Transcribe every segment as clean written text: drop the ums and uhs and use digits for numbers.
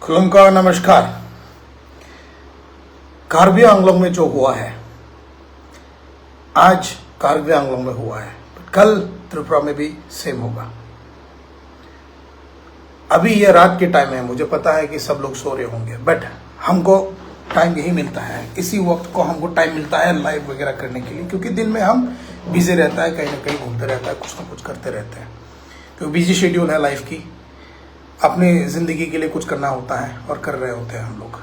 खुलमका नमस्कार। कार्बी आंगलोंग में जो हुआ है आज कार्बी आंगलोंग में हुआ है, कल त्रिपुरा में भी सेम होगा। अभी ये रात के टाइम है, मुझे पता है कि सब लोग सो रहे होंगे, बट हमको टाइम यही मिलता है, इसी वक्त को हमको टाइम मिलता है लाइव वगैरह करने के लिए, क्योंकि दिन में हम बिजी रहता है, कहीं ना कहीं घूमते रहता है, कुछ ना कुछ करते रहते हैं, क्योंकि बिजी शेड्यूल है लाइफ की, अपनी ज़िंदगी के लिए कुछ करना होता है और कर रहे होते हैं हम लोग।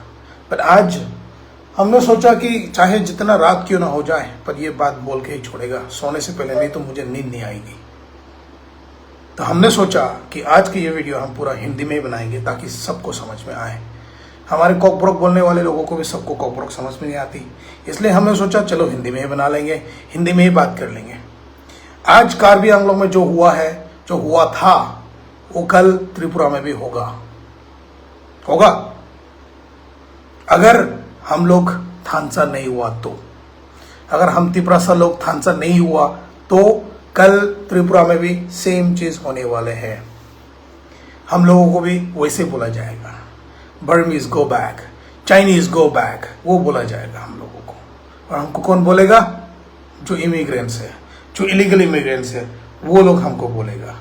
बट आज हमने सोचा कि चाहे जितना रात क्यों ना हो जाए, पर ये बात बोल के ही छोड़ेगा, सोने से पहले, नहीं तो मुझे नींद नहीं आएगी। तो हमने सोचा कि आज की ये वीडियो हम पूरा हिंदी में ही बनाएंगे ताकि सबको समझ में आए। हमारे कॉकब्रोक बोलने वाले लोगों को भी सबको कॉकब्रोक समझ में नहीं आती, इसलिए हमने सोचा चलो हिंदी में ही बना लेंगे, हिंदी में ही बात कर लेंगे। आज कार्बी आंगलों में जो हुआ है, जो हुआ था, वो कल त्रिपुरा में भी होगा। अगर हम लोग थानसा नहीं हुआ तो, अगर हम तिपरासा लोग थानसा नहीं हुआ तो कल त्रिपुरा में भी सेम चीज होने वाले हैं। हम लोगों को भी वैसे बोला जाएगा, Burmese go back, Chinese go back, वो बोला जाएगा हम लोगों को। और हमको कौन बोलेगा? जो इमिग्रेंट्स है, जो इलीगल इमिग्रेंट्स है, वो लोग हमको बोलेगा।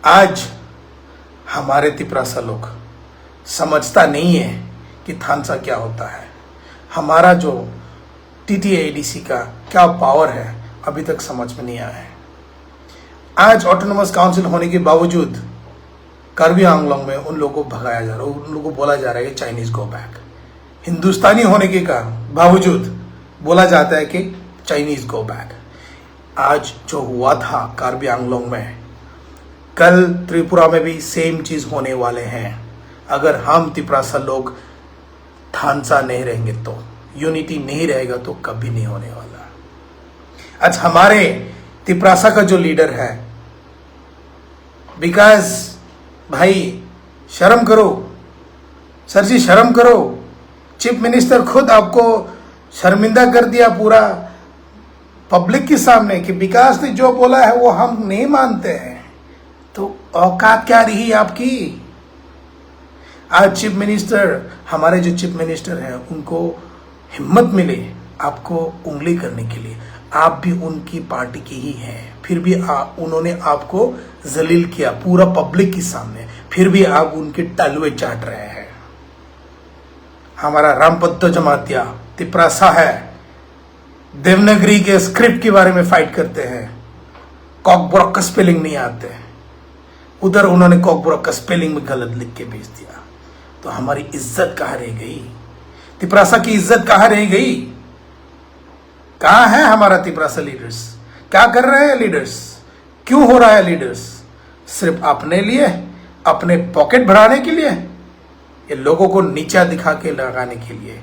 आज हमारे तिपरासा लोग समझता नहीं है कि थानसा क्या होता है, हमारा जो TTADC का क्या पावर है अभी तक समझ में नहीं आया है। आज ऑटोनोमस काउंसिल होने के बावजूद कार्बी आंगलोंग में उन लोगों को भगाया जा रहा है, उन लोगों को बोला जा रहा है कि चाइनीज गो बैक। हिंदुस्तानी होने के कारण बावजूद बोला जाता है कि चाइनीज गो बैक। आज जो हुआ था कार्बी आंगलोंग में, कल त्रिपुरा में भी सेम चीज होने वाले हैं। अगर हम तिपरासा लोग थानसा नहीं रहेंगे तो, यूनिटी नहीं रहेगा तो कभी नहीं होने वाला। आज हमारे तिपरासा का जो लीडर है, बिकॉज भाई शर्म करो सर जी, शर्म करो। चीफ मिनिस्टर खुद आपको शर्मिंदा कर दिया पूरा पब्लिक के सामने कि विकास ने जो बोला है वो हम नहीं मानते हैं। तो औकात क्या रही आपकी? आज चीफ मिनिस्टर, हमारे जो चीफ मिनिस्टर हैं, उनको हिम्मत मिले आपको उंगली करने के लिए। आप भी उनकी पार्टी के ही हैं, फिर भी उन्होंने आपको जलील किया पूरा पब्लिक के सामने, फिर भी आप उनके तलवे चाट रहे हैं। हमारा रामपत्तो जमातिया तिपरासा है, देवनागरी के स्क्रिप्ट के बारे में फाइट करते हैं, कॉकब्रोक का स्पेलिंग नहीं आते, उधर उन्होंने कॉकब्रोक का स्पेलिंग में गलत लिख के भेज दिया। तो हमारी इज्जत कहाँ रह गई? तिपरासा की इज्जत कहाँ रह गई? कहाँ है हमारा तिपरासा लीडर्स? क्या कर रहे हैं लीडर्स? क्यों हो रहा है लीडर्स? सिर्फ अपने लिए, अपने पॉकेट भराने के लिए, ये लोगों को नीचा दिखा के लगाने के लिए।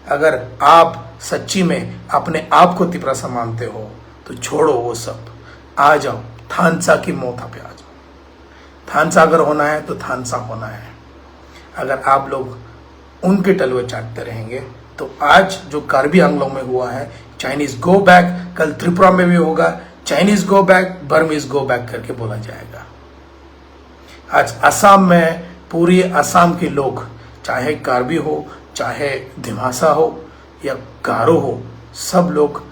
अगर आप सच्ची में अपने आप को तिपरासा मानते हो तो छोड़ो वो सब, आ जाओ थानसा की मोथा पे आ जाओ। थानसा अगर होना है तो थानसा होना है। अगर आप लोग उनके टलवे चाटते रहेंगे तो आज जो कार्बी आंगलों में हुआ है, चाइनीज गो बैक, कल त्रिपुरा में भी होगा Chinese go back, Burmese go back करके बोला जाएगा। आज असम में, पूरी असम के लोग, चाहे कार्बी हो, चाहे दिमासा हो या गारो हो, सब लोग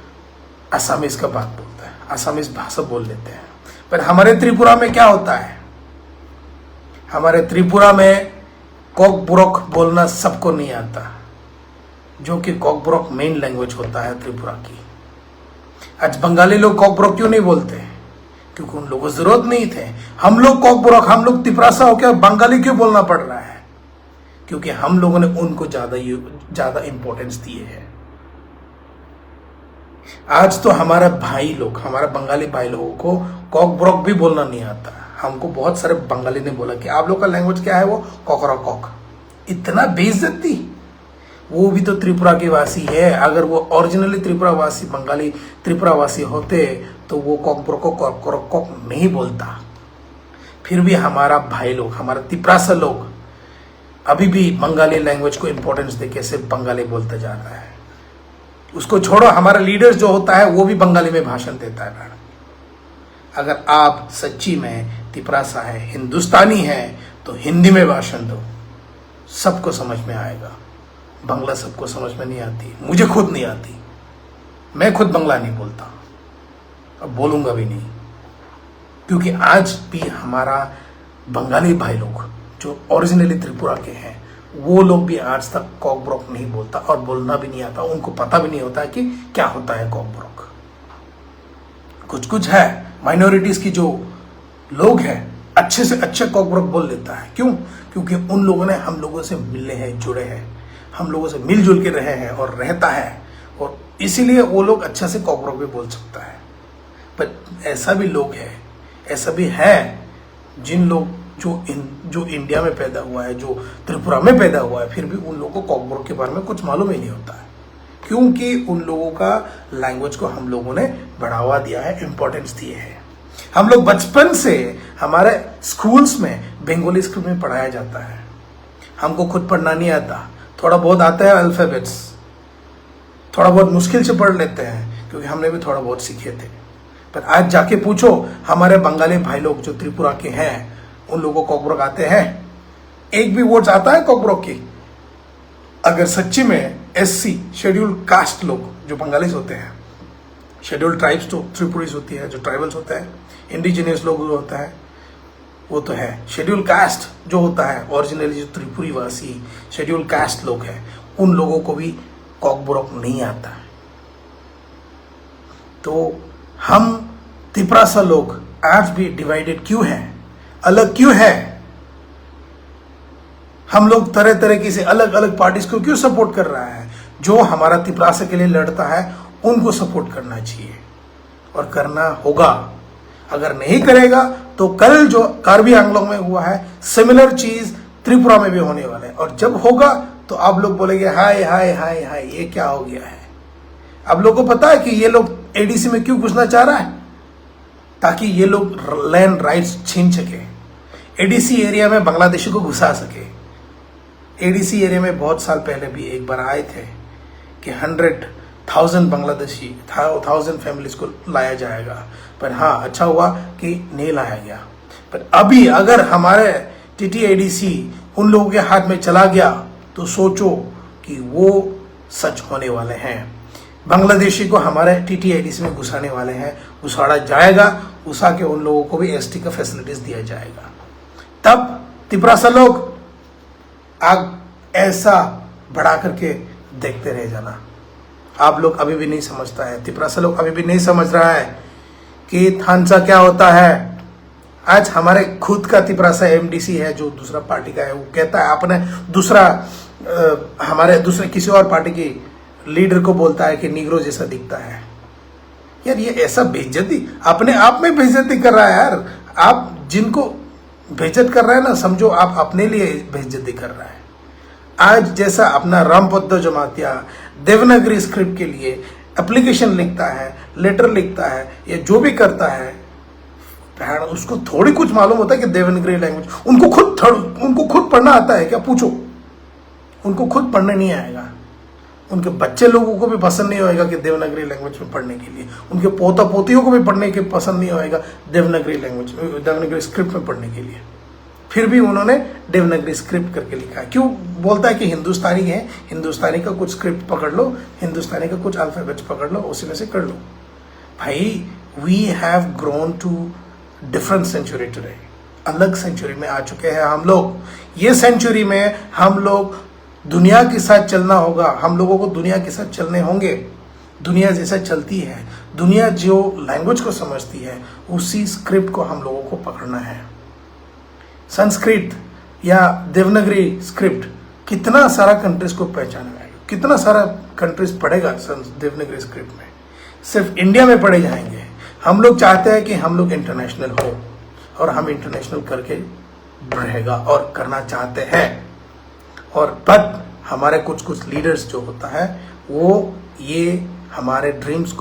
असमीज का बात बोलते हैं, असमीज भाषा बोल लेते हैं। पर हमारे त्रिपुरा में क्या होता है? हमारे त्रिपुरा में कॉकब्रोक बोलना सबको नहीं आता, जो कि कॉकब्रोक मेन लैंग्वेज होता है त्रिपुरा की। आज बंगाली लोग कॉकब्रोक क्यों नहीं बोलते? क्योंकि उन लोगों को जरूरत नहीं थे। हम लोग कॉकब्रोक, हम लोग तिपरासा होकर बंगाली क्यों बोलना पड़ रहा है? क्योंकि हम लोगों ने उनको ज्यादा इंपॉर्टेंस दिए है। आज तो हमारा भाई लोग, हमारा बंगाली भाई लोगों को कॉकब्रोक भी बोलना नहीं आता। हमको बहुत सारे बंगाली ने बोला कि आप लोग का लैंग्वेज क्या है? वो कॉकराकॉक। इतना बेइज्जती! वो भी तो त्रिपुरा के वासी है। अगर वो ओरिजिनली त्रिपुरा वासी, बंगाली त्रिपुरा वासी होते तो वो कॉकराकॉक नहीं बोलता। फिर भी हमारा भाई लोग, हमारा तिपरासा लोग अभी भी बंगाली लैंग्वेज को इंपॉर्टेंस देके सिर्फ बंगाली बोलता जा रहा है। उसको छोड़ो, हमारा लीडर जो होता है वो भी बंगाली में भाषण देता है। अगर आप सच्ची में तिपरासा है, हिंदुस्तानी है, तो हिंदी में भाषण दो, सबको समझ में आएगा। बंगला सबको समझ में नहीं आती, मुझे खुद नहीं आती, मैं खुद बंगला नहीं बोलता, अब बोलूंगा भी नहीं, क्योंकि आज भी हमारा बंगाली भाई लोग जो ओरिजिनली त्रिपुरा के हैं, वो लोग भी आज तक कॉकब्रोक नहीं बोलता और बोलना भी नहीं आता, उनको पता भी नहीं होता कि क्या होता है कॉकब्रोक। कुछ कुछ है माइनॉरिटीज की जो लोग हैं अच्छे से अच्छे कॉकब्रोक बोल लेता है। क्यों? क्योंकि उन लोगों ने हम लोगों से मिले हैं, जुड़े हैं, हम लोगों से मिलजुल के रहे हैं और रहता है, और इसीलिए वो लोग अच्छा से कॉकब्रोक भी बोल सकता है। पर ऐसा भी लोग है, ऐसा भी है जिन लोग जो इंडिया में पैदा हुआ है, जो त्रिपुरा में पैदा हुआ है, फिर भी उन लोगों को कॉकब्रोक के बारे में कुछ मालूम ही नहीं होता है, क्योंकि उन लोगों का लैंग्वेज को हम लोगों ने बढ़ावा दिया है, इंपॉर्टेंस दिए है। हम लोग बचपन से हमारे स्कूल्स में बंगाली स्कूल में पढ़ाया जाता है, हमको खुद पढ़ना नहीं आता, थोड़ा बहुत आता है अल्फाबेट्स, थोड़ा बहुत मुश्किल से पढ़ लेते हैं क्योंकि हमने भी थोड़ा बहुत सीखे थे। पर आज जाके पूछो हमारे बंगाली भाई लोग जो त्रिपुरा के हैं, उन लोगों को कॉकब्रोक आते हैं? एक भी वर्ड्स आता है कॉकब्रोक की? अगर सच्ची में एससी शेड्यूल कास्ट लोग जो बंगालीज होते हैं, शेड्यूल ट्राइब्स तो त्रिपुरीज होती है, जो ट्राइबल्स होता है, इंडिजिनियस लोग जो होता है वो तो है, शेड्यूल कास्ट जो होता है ओरिजिनली जो त्रिपुरी वासी शेड्यूल कास्ट लोग हैं, उन लोगों को भी कॉकब्रोक नहीं आता है। तो हम तिपरासा लोग आज भी डिवाइडेड क्यों हैं, अलग क्यों है? हम लोग तरह तरह की से अलग अलग पार्टीज को क्यों सपोर्ट कर रहा है? जो हमारा तिपरासा के लिए लड़ता है उनको सपोर्ट करना चाहिए और करना होगा। अगर नहीं करेगा तो कल जो कार्बी आंगलोंग में हुआ है सिमिलर चीज त्रिपुरा में भी होने वाला है, और जब होगा तो आप लोग बोलेंगे हाय हाय हाय हाय ये क्या हो गया है। आप लोगों को पता है कि ये लोग एडीसी में क्यों घुसना चाह रहा है? ताकि ये लोग लैंड राइट्स छीन सके, एडीसी एरिया में बांग्लादेशी को घुसा सके। एडीसी एरिया में बहुत साल पहले भी एक बार आए थे कि 100,000 बांग्लादेशी 1,000 फैमिलीज को लाया जाएगा, पर हाँ अच्छा हुआ कि नहीं लाया गया। पर अभी अगर हमारे टीटीएडीसी उन लोगों के हाथ में चला गया तो सोचो कि वो सच होने वाले हैं। बांग्लादेशी को हमारे टीटीएडीसी में घुसाने वाले हैं, घुसाड़ा जाएगा, घुसा के उन लोगों को भी एसटी का फैसिलिटीज दिया जाएगा। तब तिपरासा लोग आग ऐसा बढ़ा करके देखते रह जाना। आप लोग अभी भी नहीं समझता है, तिपरासा लोग अभी भी नहीं समझ रहा है कि थानसा क्या होता है। आज हमारे खुद का तिपरासा एमडीसी है जो दूसरा पार्टी का है, वो कहता है अपने दूसरा हमारे दूसरे किसी और पार्टी की लीडर को बोलता है कि निग्रो जैसा दिखता है। यार ये ऐसा बेइज्जती अपने आप में बेइज्जती कर रहा है यार। आप जिनको बेइज्जत कर रहा है ना, समझो आप अपने लिए बेइज्जती कर रहा है। आज जैसा अपना रामपद्दो जमातिया देवनागरी स्क्रिप्ट के लिए एप्लीकेशन लिखता है, लेटर लिखता है, या जो भी करता है, उसको थोड़ी कुछ मालूम होता है कि देवनागरी लैंग्वेज उनको खुद पढ़ना आता है क्या? पूछो, उनको खुद पढ़ने नहीं आएगा। उनके बच्चे लोगों को भी पसंद नहीं होएगा कि देवनागरी लैंग्वेज में पढ़ने के लिए, उनके पोता पोतियों को भी पढ़ने के पसंद नहीं होएगा देवनागरी लैंग्वेज देवनागरी स्क्रिप्ट में पढ़ने के लिए। फिर भी उन्होंने देवनागरी स्क्रिप्ट करके लिखा है। क्यों? बोलता है कि हिंदुस्तानी है, हिंदुस्तानी का कुछ स्क्रिप्ट पकड़ लो, हिंदुस्तानी का कुछ अल्फाबेट्स पकड़ लो, उसी में से कर लो। भाई we have grown to different century today, अलग सेंचुरी में आ चुके हैं हम लोग। ये सेंचुरी में हम लोग दुनिया के साथ चलना होगा, हम लोगों को दुनिया के साथ चलने होंगे। दुनिया जैसा चलती है, दुनिया जो लैंग्वेज को समझती है, उसी स्क्रिप्ट को हम लोगों को पकड़ना है। संस्कृत या देवनागरी स्क्रिप्ट कितना सारा कंट्रीज को पहचानेगा, कितना सारा कंट्रीज पढ़ेगा देवनागरी स्क्रिप्ट में, सिर्फ इंडिया में पढ़े जाएंगे। हम लोग चाहते हैं कि हम लोग इंटरनेशनल हो, और हम इंटरनेशनल करके बढ़ेगा और करना चाहते हैं। और बट हमारे कुछ लीडर्स जो होता है वो ये हमारे ड्रीम्स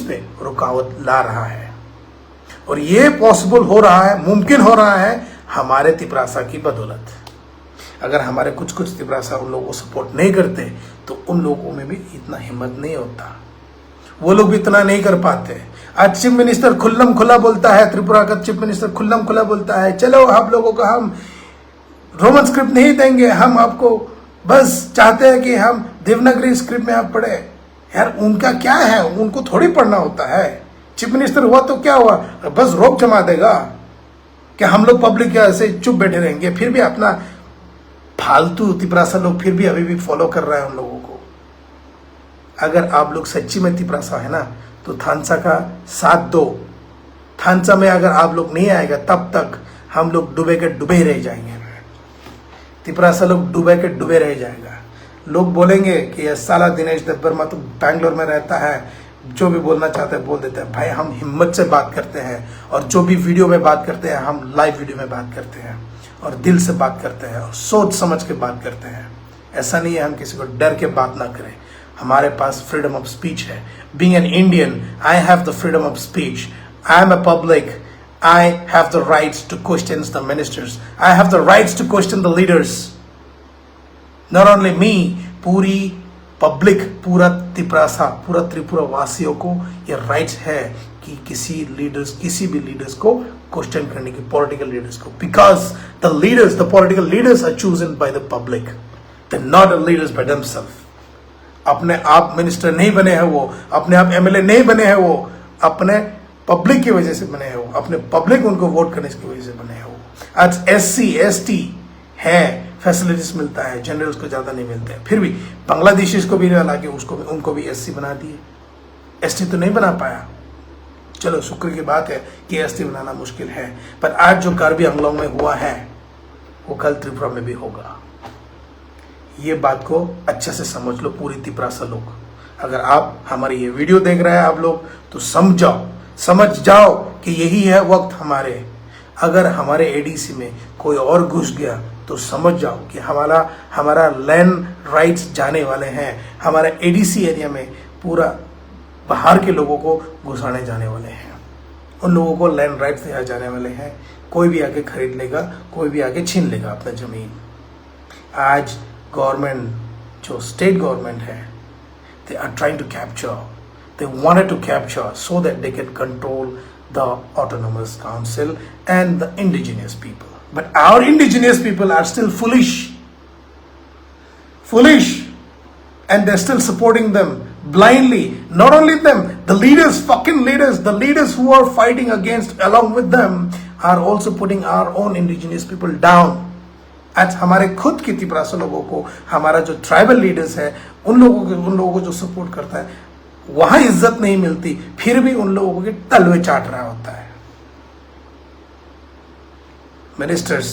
पे रुकावट ला रहा है, और ये पॉसिबल हो रहा है, मुमकिन हो रहा है हमारे तिपरासा की बदौलत। अगर हमारे कुछ तिपरासा उन लोगों को सपोर्ट नहीं करते तो उन लोगों में भी इतना हिम्मत नहीं होता। वो लोग भी इतना नहीं कर पाते। आज चीफ मिनिस्टर खुल्लम खुला बोलता है, त्रिपुरा का चीफ मिनिस्टर खुल्लम खुला बोलता है, चलो आप लोगों को हम रोमन स्क्रिप्ट नहीं देंगे, हम आपको बस चाहते हैं कि हम देवनागरी स्क्रिप्ट में आप पढ़े। यार उनका क्या है, उनको थोड़ी पढ़ना होता है। चीफ मिनिस्टर हुआ तो क्या हुआ, बस रोप जमा देगा कि हम लोग पब्लिक ऐसे चुप बैठे रहेंगे। फिर भी अपना फालतू तिपरासा लोग फिर भी अभी भी फॉलो कर रहा है उन लोगों को। अगर आप लोग सच्ची में तिपरासा है ना तो थानसा का साथ दो। थानसा में अगर आप लोग नहीं आएगा तब तक हम लोग डूबे के डूबे ही रह जाएंगे। तिपरासा लोग डूबे के डूबे रह जाएगा। लोग बोलेंगे कि ये साला दिनेश देवबर्मा तो बैंगलोर में रहता है, जो भी बोलना चाहता है बोल देता है। भाई हम हिम्मत से बात करते हैं और जो भी वीडियो में बात करते हैं हम लाइव वीडियो में बात करते हैं और दिल से बात करते हैं और सोच समझ के बात करते हैं। ऐसा नहीं है हम किसी को डर के बात ना करें। हमारे पास फ्रीडम ऑफ स्पीच है। Being an Indian I have the freedom of speech. I am a public. I have the rights to question the ministers. I have the rights to question the leaders. Not only me, पूरी public, पूरा तिपरासा, पूरा त्रिपुरा वासियों को ये rights है कि किसी भी लीडर्स को क्वेश्चन करने की, पॉलिटिकल लीडर्स को, because the political leaders are chosen by the public, they not leaders by themselves. अपने आप मिनिस्टर नहीं बने हैं वो, अपने आप एमएलए नहीं बने हैं वो, अपने पब्लिक की वजह से बने हैं वो, अपने पब्लिक उनको वोट करने की वजह से बने हैं वो। आज SC ST है, फैसिलिटीज मिलता है, जनरल्स को ज्यादा नहीं मिलते हैं। फिर भी बांग्लादेशीज को भी हालांकि उनको भी SC बना दिए, ST तो नहीं बना पाया। चलो शुक्र की बात है कि ST बनाना मुश्किल है, पर आज जो कार्बी आंगलोंग में हुआ है वो कल त्रिपुरा में भी होगा। ये बात को अच्छे से समझ लो पूरी तिपरासा लोग। अगर आप हमारी ये वीडियो देख रहे हैं आप लोग तो समझ जाओ कि यही है वक्त हमारे। अगर हमारे ADC में कोई और घुस गया तो समझ जाओ कि हमारा लैंड राइट्स जाने वाले हैं। हमारा ADC एरिया में पूरा बाहर के लोगों को घुसाने जाने वाले हैं। उन लोगों को लैंड राइट्स दिया जाने वाले हैं। कोई भी आके खरीद लेगा, कोई भी आके छीन लेगा अपना जमीन। आज गवर्नमेंट, जो स्टेट गवर्नमेंट है, they are trying to capture, they wanted to capture so that they can control the autonomous council and the indigenous people. But our indigenous people are still foolish, and they're still supporting them blindly. Not only them, the leaders, the leaders who are fighting against along with them are also putting our own indigenous people down. आज हमारे खुद की तिपरासा लोगों को, हमारा जो tribal leaders है उन लोगों को जो सपोर्ट करता है वहां इज्जत नहीं मिलती, फिर भी उन लोगों के तलवे चाट रहा होता है। मिनिस्टर्स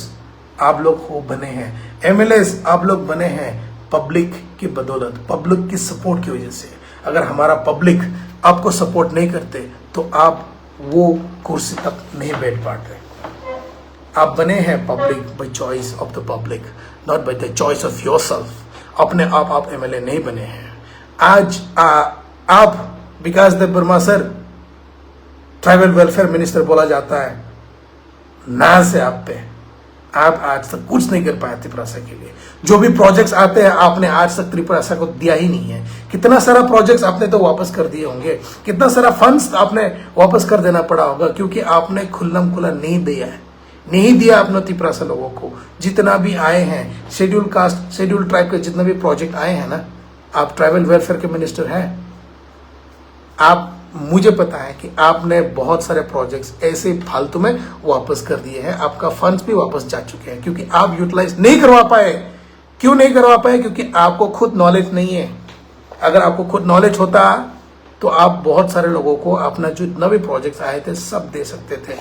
आप लोग हो बने हैं, MLAs आप लोग बने हैं पब्लिक की बदौलत, पब्लिक की सपोर्ट की वजह से। अगर हमारा पब्लिक आपको सपोर्ट नहीं करते तो आप वो कुर्सी तक नहीं बैठ पाते। आप बने हैं public by choice of the public, not by the choice of yourself. अपने आप MLA नहीं बने हैं। आज आप Vikas Debbarma sir tribal welfare minister बोला जाता है, नाज है आप पे। आप आज तक कुछ नहीं कर पाए त्रिपुरासा के लिए। जो भी प्रोजेक्ट्स आते हैं आपने आज तक त्रिपुरासा को दिया ही नहीं है। कितना सारा प्रोजेक्ट्स आपने तो वापस कर दिए होंगे, कितना सारा फंड्स आपने वापस कर देना पड़ा होगा, क्योंकि आपने खुल्लम खुला नहीं दिया अपने त्रिपुरासा लोगों को। जितना भी आए हैं शेड्यूल कास्ट, शेड्यूल ट्राइब के जितने भी प्रोजेक्ट आए हैं ना, आप ट्राइबल वेलफेयर के मिनिस्टर हैं। आप, मुझे पता है कि आपने बहुत सारे प्रोजेक्ट्स ऐसे फालतू में वापस कर दिए हैं। आपका फंड्स भी वापस जा चुके हैं क्योंकि आप यूटिलाइज नहीं करवा पाए। क्यों नहीं करवा पाए? क्योंकि आपको खुद नॉलेज नहीं है। अगर आपको खुद नॉलेज होता तो आप बहुत सारे लोगों को अपना जो जितना भी प्रोजेक्ट्स आए थे सब दे सकते थे।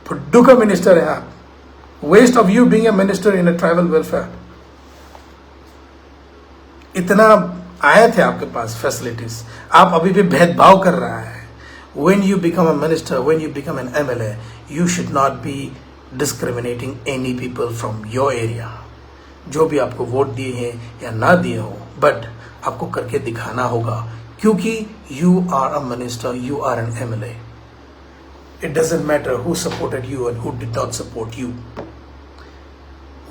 फुड्डू का मिनिस्टर है आप। Waste of you being a minister in a tribal welfare. इतना आए थे आपके पास फैसिलिटीज, आप अभी भी भेदभाव कर रहा है। When you become a minister, when you become an MLA, you should not be discriminating any people from your area. जो भी आपको वोट दिए हैं या ना दिए हो, बट आपको करके दिखाना होगा क्योंकि you are a minister, you are an MLA. It doesn't matter who supported you and who did not support you.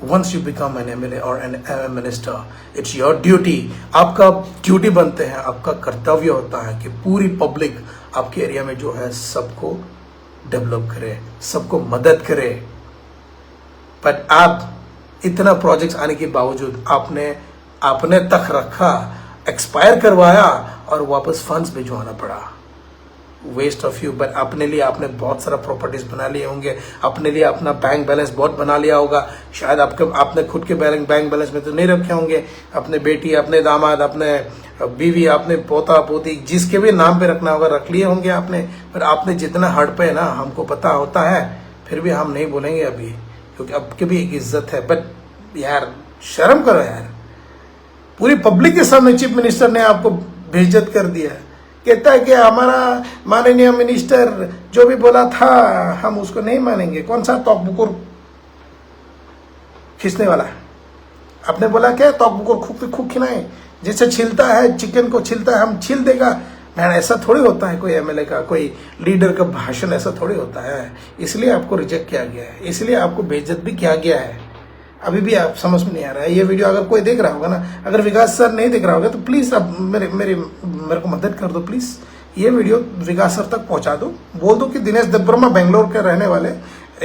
Once you become an MLA और an minister, it's your duty, आपका duty बनते हैं, आपका कर्तव्य होता है कि पूरी पब्लिक आपके एरिया में जो है सबको डेवलप करे, सबको मदद करे। बट आप इतना प्रोजेक्ट्स आने के बावजूद आपने तक रखा, एक्सपायर करवाया और वापस फंड्स भिजवाना पड़ा। Waste of you. बट अपने लिए आपने बहुत सारा प्रॉपर्टीज बना लिए होंगे, अपने लिए अपना बैंक बैलेंस बहुत बना लिया होगा, शायद आपने खुद के बैंक बैलेंस में तो नहीं रखे होंगे, अपने बेटी, अपने दामाद, अपने बीवी, अपने पोता पोती, जिसके भी नाम पे रखना होगा रख लिए होंगे आपने। पर आपने जितना हट पे ना, हमको पता होता है, फिर भी हम नहीं बोलेंगे अभी, क्योंकि अब की भी एक इज्जत है। बट यार शर्म करो यार, पूरी पब्लिक के सामने चीफ मिनिस्टर ने आपको बेइज्जत कर दिया। कहता है कि हमारा माननीय मिनिस्टर जो भी बोला था हम उसको नहीं मानेंगे। कौन सा तोकबुकुर खींचने वाला है? आपने बोला क्या तोकबुकुर खूब खिलाएं, जैसे छिलता है चिकन को छिलता है हम छिल देगा। मैंने ऐसा थोड़ी होता है, कोई एमएलए का, कोई लीडर का भाषण ऐसा थोड़ी होता है। इसलिए आपको रिजेक्ट किया गया है, इसलिए आपको बेइज्जत भी किया गया है। अभी भी आप समझ में नहीं आ रहा है। ये वीडियो अगर कोई देख रहा होगा ना, अगर विकास सर नहीं देख रहा होगा तो प्लीज़ आप मेरे को मदद कर दो प्लीज़। ये वीडियो विकास सर तक पहुंचा दो, बोल दो कि दिनेश देबबर्मा बेंगलोर के रहने वाले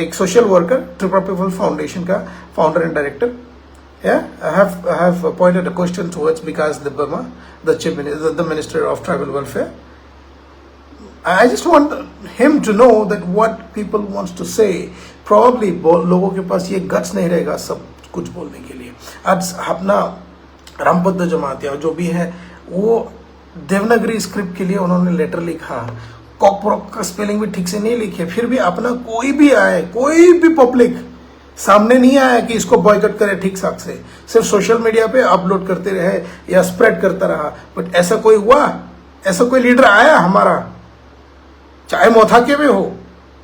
एक social worker, triple people foundation का founder and director. I have pointed a question towards Vikas Debbama, the Minister of Tribal Welfare. I just want him to know that what people wants to say. Probably लोगों के पास ये guts नहीं रहेगा सब कुछ बोलने के लिए। आज अपना रामपद जमातिया जो भी है, वो देवनागरी स्क्रिप्ट के लिए उन्होंने लेटर लिखा, कॉकप्रॉक का स्पेलिंग भी ठीक से नहीं लिखे, फिर भी अपना कोई भी आए, कोई भी पब्लिक सामने नहीं आया कि इसको बॉयकॉट करे ठीक ठाक से, सिर्फ सोशल मीडिया पे अपलोड करते रहे या स्प्रेड करता रहा। बट ऐसा कोई हुआ, ऐसा कोई लीडर आया हमारा, चाहे मोथा के भी हो,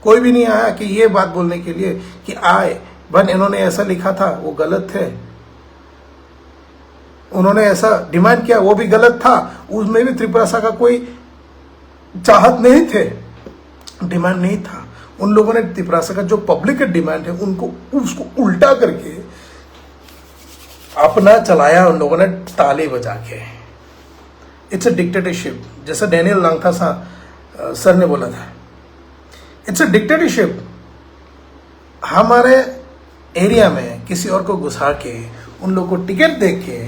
कोई भी नहीं आया कि ये बात बोलने के लिए कि आए बन इन्होंने ऐसा लिखा था वो गलत है, उन्होंने ऐसा डिमांड किया वो भी गलत था, उसमें भी त्रिपुरा का कोई चाहत नहीं थे, डिमांड नहीं था। उन लोगों ने त्रिपुरा का जो पब्लिक का डिमांड है उनको उसको उल्टा करके अपना चलाया उन लोगों ने ताली बजा के। इट्स अ डिक्टेटरशिप, जैसा डैनियल लांगथा सर ने बोला था, इट्स अ डिक्टेटरशिप। हमारे एरिया में किसी और को घुसा के, उन लोगों को टिकट दे के,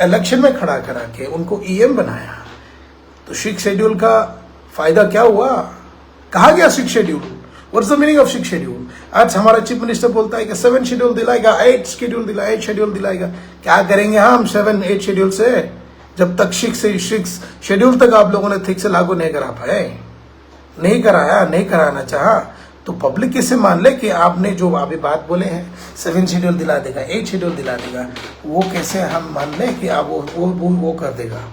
इलेक्शन में खड़ा करा के उनको ईएम बनाया। तो सिक्स शेड्यूल का फायदा क्या हुआ? कहा गया six schedule, what's the meaning of six schedule? आज हमारा चीफ मिनिस्टर बोलता है कि 7 शेड्यूल दिलाएगा, 8 शेड्यूल दिलाएगा। क्या करेंगे हम 7-8 शेड्यूल से, जब तक 6 शेड्यूल तक आप लोगों ने ठीक से लागू नहीं करा पाए, नहीं कराया, नहीं कराना चाहा, तो पब्लिक कैसे मान ले कि आपने जो अभी बात बोले हैं 7 शेड्यूल दिला देगा, 8 शेड्यूल दिला देगा, वो कैसे हम मान ले कि आप वो कर देगा?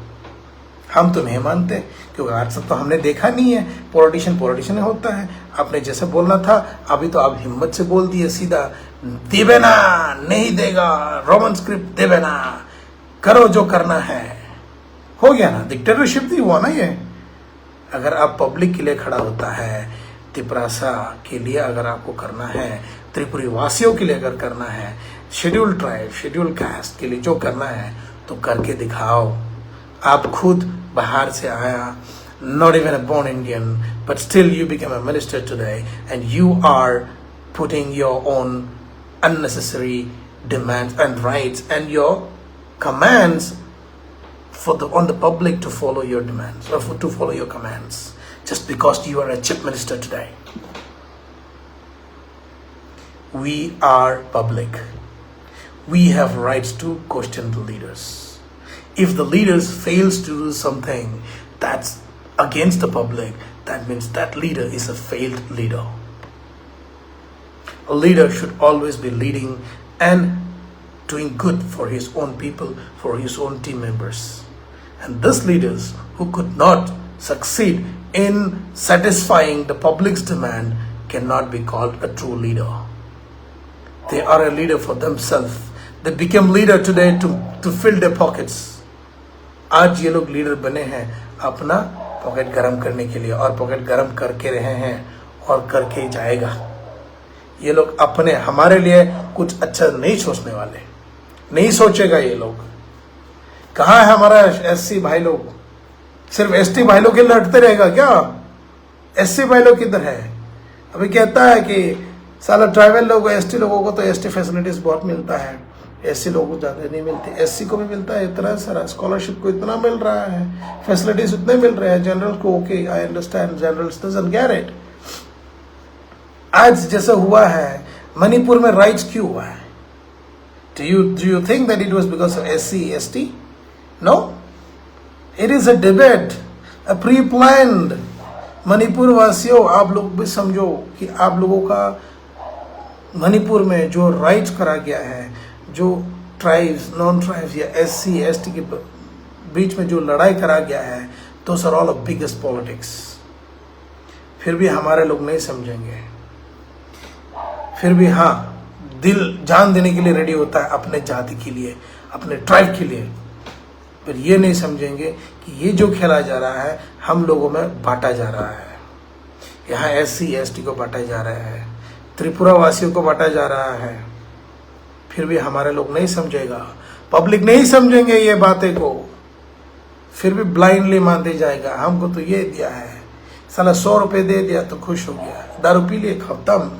हम तो नहीं मानते, क्योंकि आज तक तो हमने देखा नहीं है। पॉलिटिशियन होता है, आपने जैसे बोलना था अभी तो आप हिम्मत से बोल दिए सीधा, देवे ना, नहीं देगा, रोमन स्क्रिप्ट देवे ना, करो जो करना है। हो गया ना, डिक्टेटरशिप ही हुआ ना ये। अगर आप पब्लिक के लिए खड़ा होता है, त्रिपुरा के लिए अगर आपको करना है, त्रिपुरी वासियों के लिए अगर करना है, शेड्यूल ट्राइब, शेड्यूल कास्ट के लिए जो करना है तो करके दिखाओ। आप खुद बाहर से आया, not even a born Indian, but still you became a minister today and you are putting your own unnecessary demands and rights and your commands on the public to follow your demands or to follow your commands just because you are a chief minister today. We are public. We have rights to question the leaders. If the leaders fails to do something that's against the public, that means that leader is a failed leader. A leader should always be leading and doing good for his own people, for his own team members. And these leaders who could not succeed in satisfying the public's demand cannot be called a true leader. They are a leader for themselves. They become leader today to fill their pockets. आज ये लोग leader बने हैं अपना pocket गरम करने के लिए, और पॉकेट गरम करके रहे हैं और करके जाएगा। ये लोग अपने हमारे लिए कुछ अच्छा नहीं सोचने वाले, नहीं सोचेगा ये लोग। कहाँ है हमारा एससी भाई लोग? सिर्फ एसटी भाई लोग के लड़ते रहेगा क्या? एससी भाई लोग किधर है? अभी कहता है कि साला ट्राइबल लोग, एसटी लोगों को तो एसटी फैसिलिटीज बहुत मिलता है, एससी लोगों को ज़्यादा नहीं मिलती। एससी को भी मिलता है इतना सारा, स्कॉलरशिप को इतना मिल रहा है, फैसिलिटीज उतने मिल रहे हैं। जनरल को okay, I understand, generals doesn't get it. आज जैसा हुआ है मणिपुर में राइट्स क्यों हुआ है? Do you think that it was because of SC, ST? No. It is a debate, a pre-planned. Manipur वासियों, आप लोग भी समझो कि आप लोगों का मणिपुर में जो राइट्स करा गया है, जो ट्राइब्स, नॉन ट्राइब्स या SC, ST के बीच में जो लड़ाई करा गया है, those are all of biggest politics. फिर भी हमारे लोग नहीं समझेंगे, फिर भी हाँ दिल जान देने के लिए रेडी होता है अपने जाति के लिए, अपने ट्राइब के लिए। पर ये नहीं समझेंगे कि ये जो खेला जा रहा है हम लोगों में बांटा जा रहा है। यहाँ SC, ST को बांटा जा रहा है, त्रिपुरा वासियों को बांटा जा रहा है। फिर भी हमारे लोग नहीं समझेगा, पब्लिक नहीं समझेंगे ये बातें को, फिर भी ब्लाइंडली मानते जाएगा। हमको तो ये दिया है, साला 100 रुपये दे दिया तो खुश हो गया, दारू पी लिए खत्म।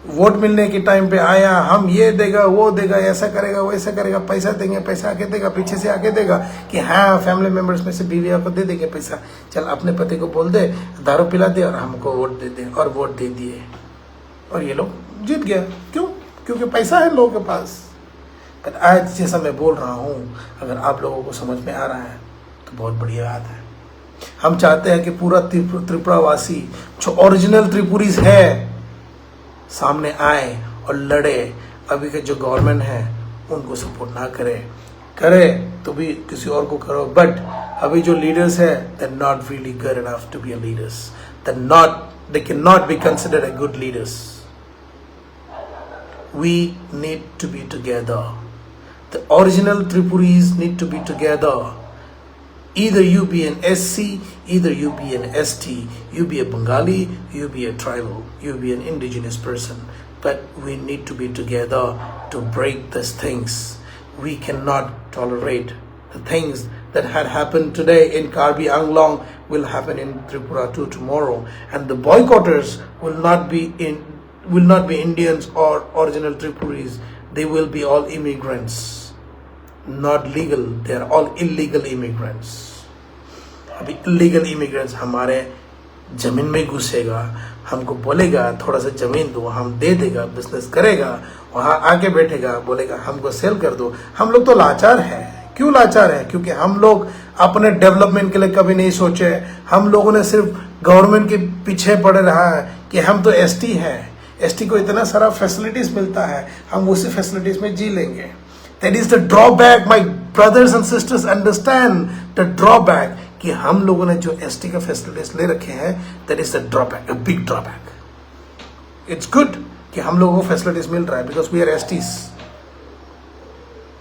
वोट मिलने के टाइम पे आया, हम ये देगा वो देगा, ऐसा करेगा वैसा करेगा, पैसा देंगे, पैसा आके देगा, पीछे से आके देगा कि हाँ फैमिली मेंबर्स में से बीवी को दे देंगे पैसा, चल अपने पति को बोल दे दारू पिला दे और हमको वोट दे दे, और वोट दे दिए और ये लोग जीत गया। क्यों? क्योंकि पैसा है लोगों के पास। पर आज जैसा मैं बोल रहा हूँ, अगर आप लोगों को समझ में आ रहा है तो बहुत बढ़िया बात है। हम चाहते हैं कि पूरा त्रिपुरावासी जो ओरिजिनल त्रिपुरीज है सामने आए और लड़े। अभी के जो गवर्नमेंट है उनको सपोर्ट ना करे तो भी किसी और को करो। बट अभी जो लीडर्स है they're not really good enough to be a leaders. They cannot be considered a good leaders. We need to be together. The original Tripuris need to be together. Either you be an SC, either you be an ST, you be a Bengali, you be a tribal, you be an indigenous person. But we need to be together to break these things. We cannot tolerate the things that had happened today in Karbi Anglong will happen in Tripura too tomorrow. And the boycotters will not be Indians or original Tripuris. They will be all immigrants. Not legal, they are all illegal immigrants. अभी illegal immigrants हमारे जमीन में घुसेगा, हमको बोलेगा थोड़ा सा जमीन दो, हम दे देगा, बिजनेस करेगा, वहाँ आके बैठेगा, बोलेगा हमको सेल कर दो। हम लोग तो लाचार हैं। क्यों लाचार है? क्योंकि हम लोग अपने डेवलपमेंट के लिए कभी नहीं सोचे। हम लोगों ने सिर्फ गवर्नमेंट के पीछे पड़े रहा है कि हम तो ST हैं, ST को इतना सारा फैसिलिटीज मिलता है, हम उसी फैसिलिटीज में जी लेंगे। That is the drawback, my brothers and sisters, understand the drawback कि हम लोगों ने जो ST का फैसिलिटीज ले रखे हैं, that is the drawback, a big drawback. It's good कि हम लोगों को फैसिलिटीज मिल रहा है because we are STs.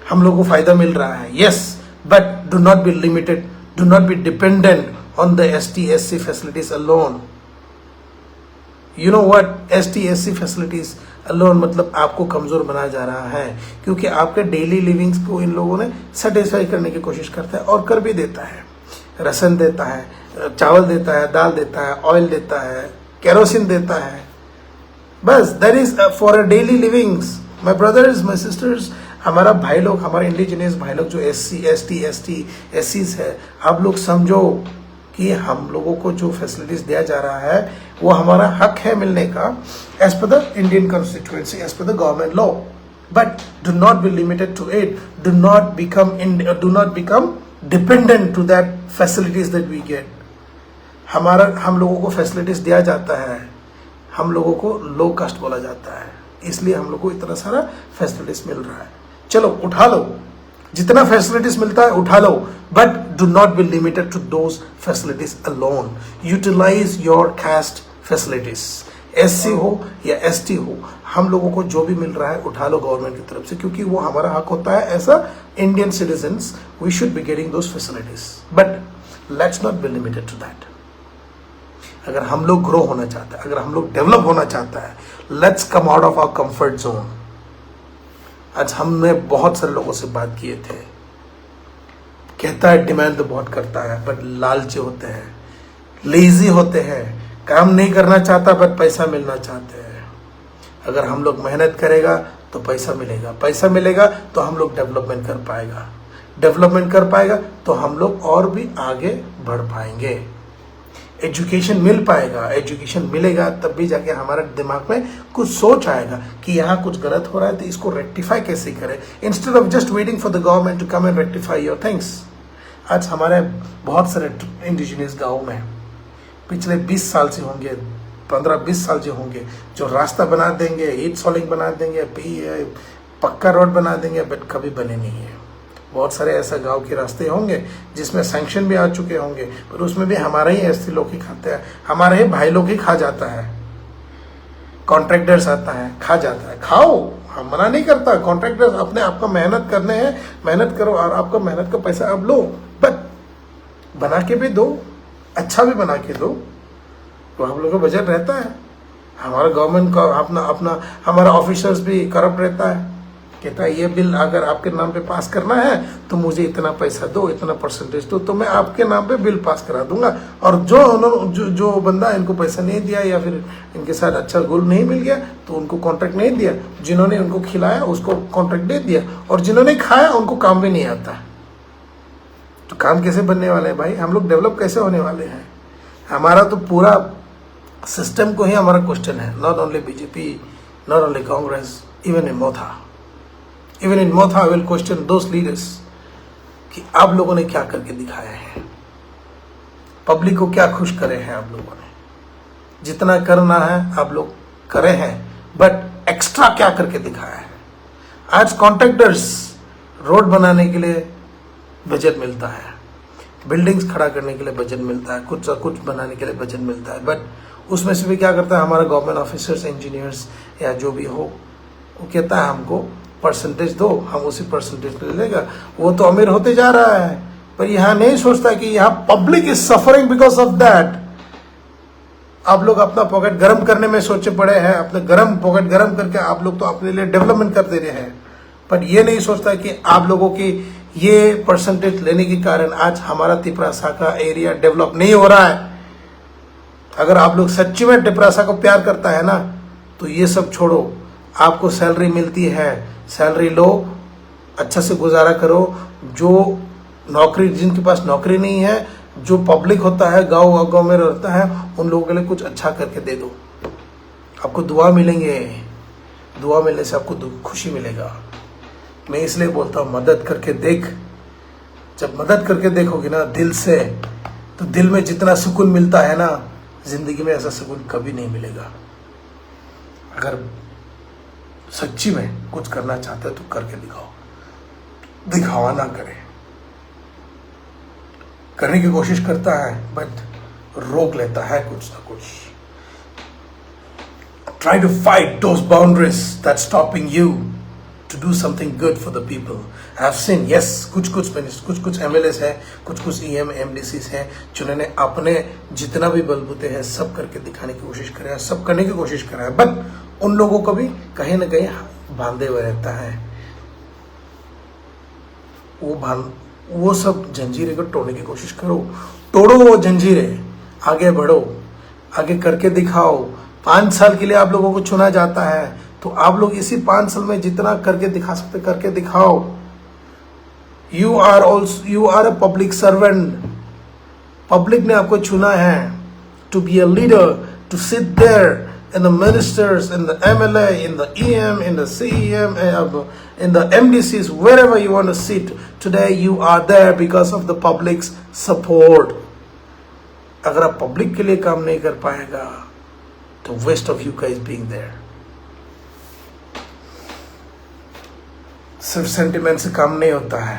हम लोगों को फायदा मिल रहा है, yes, but do not be limited, do not be dependent on the ST, SC facilities alone. You know what? ST, SC facilities alone मतलब आपको कमज़ोर बनाया जा रहा है, क्योंकि आपके डेली लिविंग्स को इन लोगों ने सेटिस्फाई करने की कोशिश करता है और कर भी देता है। राशन देता है, चावल देता है, दाल देता है, ऑयल देता है, केरोसिन देता है, बस that is for a daily livings. My brothers, my sister's, हमारा भाई लोग, हमारे इंडिजिनियस भाई लोग जो SC, ST, ST, SCs है, आप लोग समझो कि हम लोगों को जो फैसिलिटीज दिया जा रहा है वो हमारा हक है मिलने का, as per the Indian constituency, as per the government law. But do not be limited to it, do not become dependent to that facilities that we get. हम लोगों को फैसिलिटीज दिया जाता है, हम लोगों को लो कास्ट बोला जाता है, इसलिए हम लोग को इतना सारा फैसिलिटीज मिल रहा है। चलो उठा लो, जितना फैसिलिटीज मिलता है उठा लो, but do not be limited to those facilities alone. Utilize your caste facilities, SC हो या ST हो, हम लोगों को जो भी मिल रहा है उठा लो गवर्नमेंट की तरफ से, क्योंकि वो हमारा हक होता है। ऐसा Indian citizens we should be getting those facilities, but let's not be limited to that. अगर हम लोग ग्रो होना चाहते हैं, अगर हम लोग डेवलप होना चाहता है, let's come out of our comfort zone. आज हमने बहुत सारे लोगों से बात किए थे, कहता है डिमांड तो बहुत करता है, बट लालची होते हैं, लेजी होते हैं, काम नहीं करना चाहता बट पैसा मिलना चाहते हैं। अगर हम लोग मेहनत करेगा तो पैसा मिलेगा, पैसा मिलेगा तो हम लोग डेवलपमेंट कर पाएगा, डेवलपमेंट कर पाएगा तो हम लोग और भी आगे बढ़ पाएंगे, एजुकेशन मिल पाएगा, एजुकेशन मिलेगा तब भी जाके हमारे दिमाग में कुछ सोच आएगा कि यहाँ कुछ गलत हो रहा है तो इसको रेक्टिफाई कैसे करें, instead of just waiting for the government to come and rectify your things. आज हमारे बहुत सारे इंडिजिनियस गाँव में पिछले 20 साल से होंगे, 15-20 साल से होंगे, जो रास्ता बना देंगे, हीट सॉलिंग बना देंगे, पक्का रोड बना देंगे, बट कभी बने नहीं है। बहुत सारे ऐसा गांव के रास्ते होंगे जिसमें सैंक्शन भी आ चुके होंगे, पर उसमें भी हमारे ही ऐसे लोग ही खाते हैं, हमारे ही भाई लोग ही खा जाता है, कॉन्ट्रैक्टर्स आता है खा जाता है। खाओ, हम मना नहीं करता, कॉन्ट्रैक्टर्स अपने आपका मेहनत करने हैं, मेहनत करो और आपका मेहनत का पैसा आप लो, बट बना के भी दो, अच्छा भी बना के दो, तो हम लोग का बजट रहता है। हमारा गवर्नमेंट का अपना हमारा ऑफिसर्स भी करप्ट रहता है, कहता है ये बिल अगर आपके नाम पे पास करना है तो मुझे इतना पैसा दो, इतना परसेंटेज दो, तो मैं आपके नाम पे बिल पास करा दूंगा। और जो बंदा इनको पैसा नहीं दिया या फिर इनके साथ अच्छा गोल नहीं मिल गया तो उनको कॉन्ट्रैक्ट नहीं दिया, जिन्होंने उनको खिलाया उसको कॉन्ट्रैक्ट दे दिया, और जिन्होंने खाया उनको काम भी नहीं आता। तो काम कैसे बनने वाले हैं भाई, हम लोग डेवलप कैसे होने वाले हैं? हमारा तो पूरा सिस्टम को ही हमारा क्वेश्चन है, not only BJP, not only Congress, even in Motha I will question those leaders कि आप लोगों ने क्या करके दिखाया है, पब्लिक को क्या खुश करे हैं आप लोगों ने। जितना करना है आप लोग करे हैं, बट एक्स्ट्रा क्या करके दिखाया है। आज कॉन्ट्रैक्टर्स रोड बनाने के लिए बजट मिलता है, बिल्डिंग्स खड़ा करने के लिए बजट मिलता है, कुछ बनाने के लिए बजट मिलता है, बट उसमें से भी क्या करता है हमारा गवर्नमेंट ऑफिसर्स, इंजीनियर्स या जो भी हो, वो कहता है हमको परसेंटेज दो, हम उसी परसेंटेज ले लेगा। वो तो अमीर होते जा रहा है, पर यहाँ नहीं सोचता कि यहाँ public is suffering because of that. आप लोग अपना पॉकेट गर्म करने में सोचे पड़े हैं, अपने पॉकेट गर्म करके आप लोग तो अपने लिए डेवलपमेंट कर दे रहे हैं, पर ये नहीं सोचता कि आप लोगों की ये परसेंटेज लेने के कारण आज हमारा तिपरासा का एरिया डेवलप नहीं हो रहा है। अगर आप लोग सच्ची में तिपरासा को प्यार करता है ना, तो ये सब छोड़ो, आपको सैलरी मिलती है, सैलरी लो, अच्छा से गुजारा करो। जो नौकरी, जिनके पास नौकरी नहीं है, जो पब्लिक होता है गांव में रहता है, उन लोगों के लिए कुछ अच्छा करके दे दो, आपको दुआ मिलेंगे, दुआ मिलने से आपको खुशी मिलेगा। मैं इसलिए बोलता हूँ मदद करके देख, जब मदद करके देखोगे ना दिल से, तो दिल में जितना सुकून मिलता है ना, जिंदगी में ऐसा सुकून कभी नहीं मिलेगा। अगर सच्ची में कुछ करना चाहते तो करके दिखाओ, दिखावा ना करे, करने की कोशिश करता है बट रोक लेता है कुछ ना कुछ। Try to fight those boundaries that's stopping you to do something good for the people. I have seen, yes, कुछ MLAs हैं, कुछ EM MDCs हैं, जिन्होंने अपने जितना भी बलबूते हैं सब करके दिखाने की कोशिश करे हैं, सब करने की कोशिश करे हैं, बट उन लोगों को भी कहीं ना कहीं बांधे हुए रहता है। वो सब जंजीरें को तोड़ने की कोशिश करो, तोड़ो वो जंजीरें, आगे बढ़ो, आगे करके दिखाओ। 5 साल के लिए आप लोगों को चुना जाता है, तो आप लोग इसी 5 साल में जितना करके दिखा सकते करके दिखाओ। You are a public servant, public ने आपको चुना है to be a leader, to sit there in the ministers, in the MLA, in the EM, in the CEM, in the MDCs, wherever you want to sit. Today you are there because of the public's support. अगर आप public के लिए काम नहीं कर पाएगा तो waste of you guys being there. सिर्फ सेंटिमेंट से काम नहीं होता है,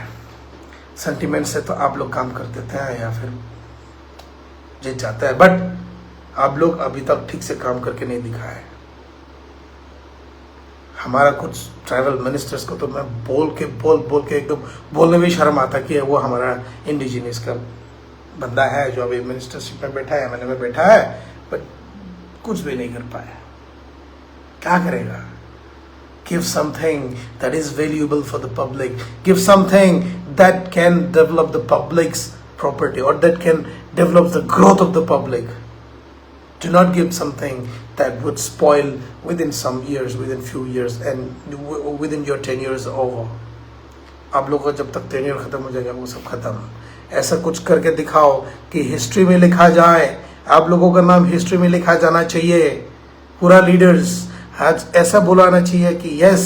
सेंटिमेंट से तो आप लोग काम कर देते हैं या फिर जीत जाता है, बट आप लोग अभी तक ठीक से काम करके नहीं दिखाया है। हमारा कुछ ट्राइबल मिनिस्टर्स को तो मैं बोल के एकदम बोलने में शर्म आता कि वो हमारा इंडिजिनियस का बंदा है जो अभी मिनिस्टरशिप में बैठा है, एमएलए में बैठा है, कुछ भी नहीं कर पाया। क्या करेगा? Give something that is valuable for the public. Give something that can develop the public's property or that can develop the growth of the public. Do not give something that would spoil within some years, within few years, and within your tenure is over. आप लोगों का जब तक tenure खत्म हो जाएगा वो सब खत्म। ऐसा कुछ करके दिखाओ कि हिस्ट्री में लिखा जाए, आप लोगों का नाम हिस्ट्री में लिखा जाना चाहिए। पूरा लीडर्स आज ऐसा बुलाना चाहिए कि यस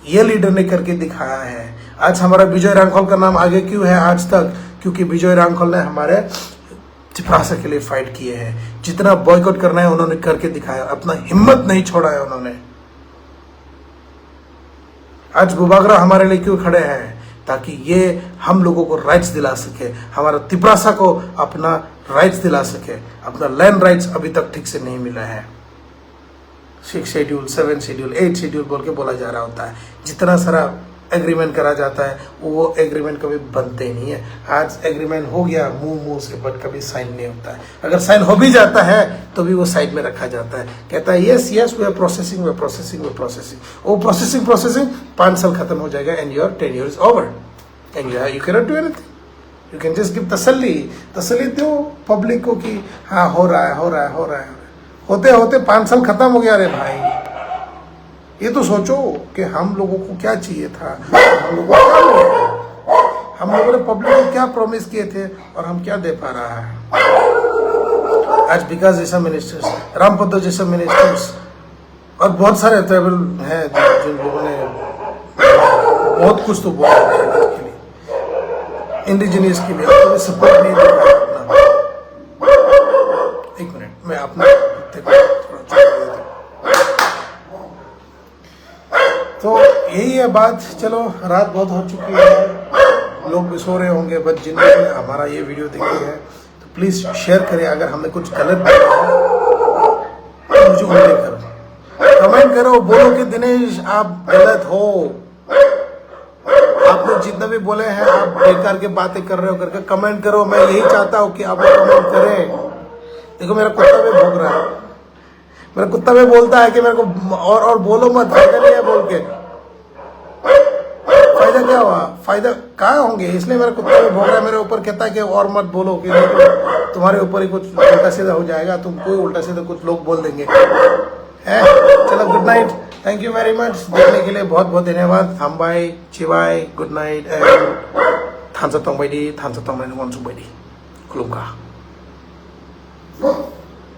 ये लीडर ने करके दिखाया है। आज हमारा विजय रांखल का नाम आगे क्यों है आज तक? क्योंकि विजय रांखल ने हमारे चिपरासा के लिए फाइट किए हैं। जितना बॉयकॉट करना है उन्होंने करके दिखाया, अपना हिम्मत नहीं छोड़ा है उन्होंने। आज बुबागरा हमारे लिए क्यों खड़े हैं? ताकि ये हम लोगों को राइट्स दिला सके, हमारा तिपरासा को अपना राइट्स दिला सके। अपना लैंड राइट्स अभी तक ठीक से नहीं मिला है। 6 शेड्यूल, 7 शेड्यूल, 8 शेड्यूल बोल के बोला जा रहा होता है। जितना सारा एग्रीमेंट करा जाता है वो एग्रीमेंट कभी बनते ही नहीं है। आज एग्रीमेंट हो गया मुंह से, बट कभी साइन नहीं होता है। अगर साइन हो भी जाता है तो भी वो साइड में रखा जाता है। कहता है yes yes we are processing, we are processing, we are processing. वो प्रोसेसिंग 5 साल खत्म हो जाएगा and your 10 years over and you can not do anything. You can just give तसल्ली दो पब्लिक को कि हाँ हो रहा है। होते होते 5 साल खत्म हो गया। अरे भाई ये तो सोचो कि हम लोगों को क्या चाहिए था, हम लोगों ने पब्लिक को क्या प्रॉमिस किए थे और हम क्या दे पा रहा है। आज विकास जैसा मिनिस्टर्स, रामपद्र जैसा मिनिस्टर्स और बहुत सारे ट्राइबल हैं जिन लोगों ने बहुत कुछ तो बोला के लिए, इंडिजिनियस के लिए तो सपोर्ट नहीं दे रहा अपना। एक मिनट मैं अपना तो यही है बात। चलो रात बहुत हो चुकी है, लोग भी सो रहे होंगे, बट जिन्होंने हमारा ये वीडियो देखी है तो प्लीज़ शेयर करें। अगर हमने कुछ गलत बोला तो मुझे उल्लेख करो, कमेंट करो, बोलो कि दिनेश आप गलत हो। आप लोग जितना भी बोले हैं आप बेकार के बातें कर रहे हो करके कमेंट करो। मैं यही चाहता हूँ कि आप लोग कमेंट करें। देखो मेरा कुत्ता भी भौंक रहा है, मेरा कुत्ता भी बोलता है कि मेरे को और बोलो मत, फायदा नहीं है बोल के। फायदा क्या हुआ? फायदा कहाँ होंगे? इसलिए मेरा कुत्ता भी भौंक रहा है मेरे ऊपर, कहता है कि और मत बोलो कि तो तुम्हारे ऊपर ही कुछ उल्टा सीधा हो जाएगा, तुम कोई उल्टा सीधा कुछ लोग बोल देंगे है। चलो good night, thank you very much देखने के लिए, बहुत बहुत धन्यवाद। हामबाय चिबाय, गुड नाइट एंड थानसा तंबायदि, थानसा तंबायदि, खुलुमखा।